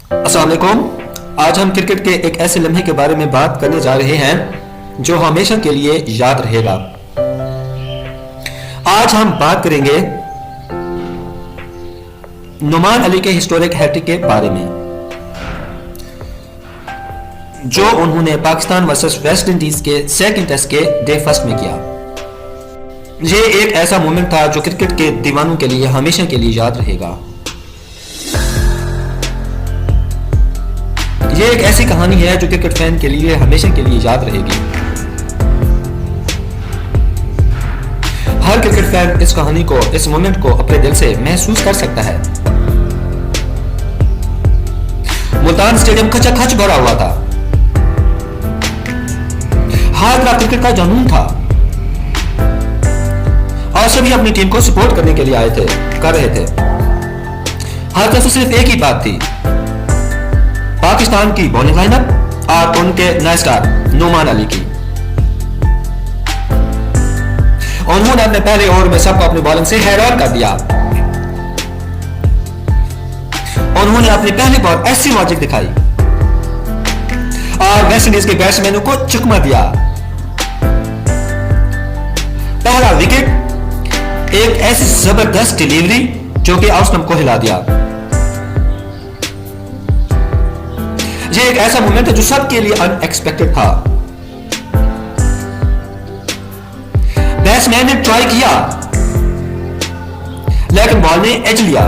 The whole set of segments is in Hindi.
अस्सलाम वालेकुम। आज हम क्रिकेट के एक ऐसे लम्हे के बारे में बात करने जा रहे हैं जो हमेशा के लिए याद रहेगा। आज हम बात करेंगे नुमान अली के हिस्टोरिक हैट्रिक के बारे में जो उन्होंने पाकिस्तान वर्सेस वेस्ट इंडीज के सेकंड टेस्ट के डे फर्स्ट में किया। ये एक ऐसा मोमेंट था जो क्रिकेट के दीवानों के लिए हमेशा के लिए याद रहेगा। ये एक ऐसी कहानी है जो क्रिकेट फैन के लिए हमेशा के लिए याद रहेगी। हर क्रिकेट फैन इस कहानी को, इस मोमेंट को अपने दिल से महसूस कर सकता है। मुल्तान स्टेडियम खचाखच भरा हुआ था। हर तरफ क्रिकेट का जुनून था और सभी अपनी टीम को सपोर्ट करने के लिए आए थे, कर रहे थे। हर तरफ सिर्फ एक ही बात थी, पाकिस्तान की बॉलिंग लाइनअप और उनके नए स्टार नुमान अली की। उन्होंने अपने पहले ओवर में सबको अपनी बॉलिंग से हैरान कर दिया। उन्होंने अपनी पहली बॉल ऐसी लॉजिक दिखाई और वेस्ट इंडीज के बैट्समैनों को चकमा दिया। पहला विकेट एक ऐसी जबरदस्त डिलीवरी जो कि ऑस्टम को हिला दिया। ये एक ऐसा मोमेंट है जो सबके लिए अनएक्सपेक्टेड था। बैट्समैन ने ट्राई किया लेकिन बॉल ने एज लिया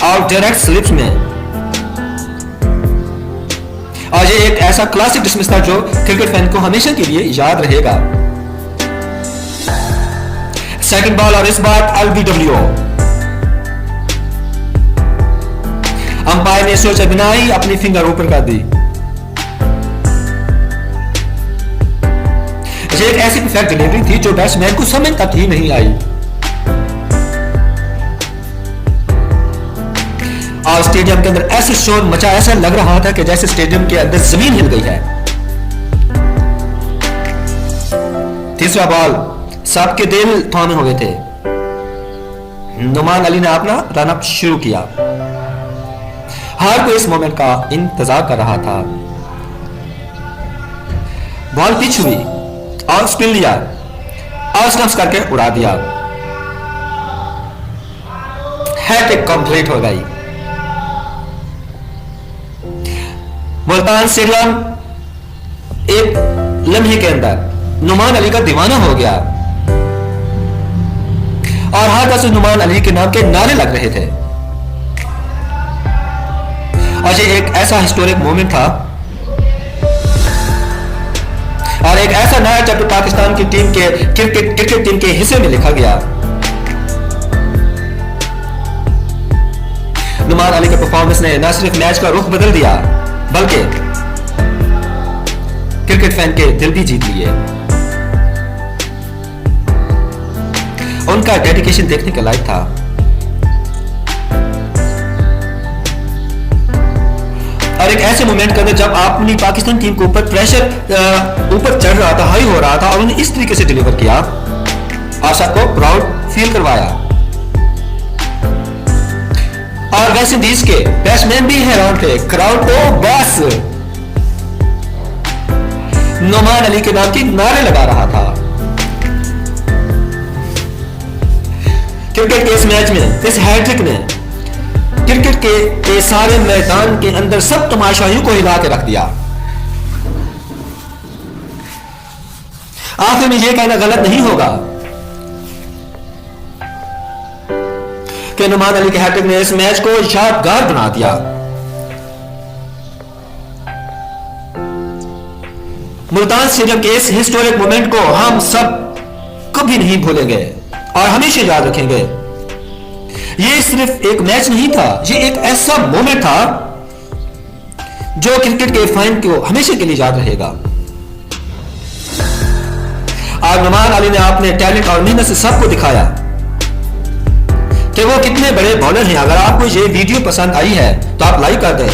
और डायरेक्ट स्लिप्स में। और ये एक ऐसा क्लासिक डिसमिस था जो क्रिकेट फैन को हमेशा के लिए याद रहेगा। सेकंड बॉल और इस बार एलबीडब्ल्यू। अंपायर ने सोचा बिना ही अपनी फिंगर ऊपर कर दी। ये एक ऐसी परफेक्ट डिलीवरी थी जो बैट्समैन को समझ तक ही नहीं आई और स्टेडियम के अंदर ऐसे शोर मचा, ऐसा लग रहा था कि जैसे स्टेडियम के अंदर जमीन हिल गई है। तीसरा बॉल, सबके दिल थामे हुए थे। नुमान अली ने अपना रनअप शुरू किया। हर कोई इस मोमेंट का इंतजार कर रहा था। बॉल पिच हुई और स्पिन लिया और स्टंप्स करके उड़ा दिया। हैट्रिक कंप्लीट हो गई। मुल्तान स्टेडियम एक लम्हे के अंदर नुमान अली का दीवाना हो गया और हर तरफ से नुमान अली के नाम के नारे लग रहे थे। और ये एक ऐसा हिस्टोरिक मोमेंट था और एक ऐसा नया चैप्टर पाकिस्तान की टीम के क्रिकेट टीम के हिस्से में लिखा गया। नुमान अली के परफॉर्मेंस ने न सिर्फ मैच का रुख बदल दिया बल्कि क्रिकेट फैन के दिल भी जीत लिए। उनका डेडिकेशन देखने के लायक था। और एक ऐसे मोमेंट के अंदर जब अपनी पाकिस्तान टीम के ऊपर प्रेशर ऊपर चढ़ रहा था, हाई हो रहा था और उन्होंने इस तरीके से डिलीवर किया और सबको प्राउड फील करवाया। और वेस्ट इंडीज के बैट्समैन भी हैरान थे। क्राउड तो बस नुमान अली के नाम की नारे लगा रहा था। क्रिकेट के इस मैच में, इस हैट्रिक ने क्रिकेट के सारे मैदान के अंदर सब तमाशाइयों को हिला के रख दिया। आखिर में यह कहना गलत नहीं होगा कि नुमान अली के हैट्रिक ने इस मैच को यादगार बना दिया। मुल्तान स्टेडियम के इस हिस्टोरिक मोमेंट को हम सब कभी नहीं भूलेंगे और हमेशा याद रखेंगे। ये सिर्फ एक मैच नहीं था, ये एक ऐसा मोमेंट था जो क्रिकेट के फैन को हमेशा के लिए याद रहेगा। आज नुमान अली ने अपने टैलेंट और मेहनत से सबको दिखाया कि वो कितने बड़े बॉलर हैं। अगर आपको ये वीडियो पसंद आई है तो आप लाइक कर दें,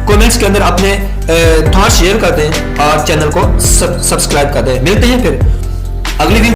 कमेंट्स के अंदर अपने थॉट्स शेयर कर दें और चैनल को सब्सक्राइब कर दें। मिलते हैं फिर अगली वीडियो।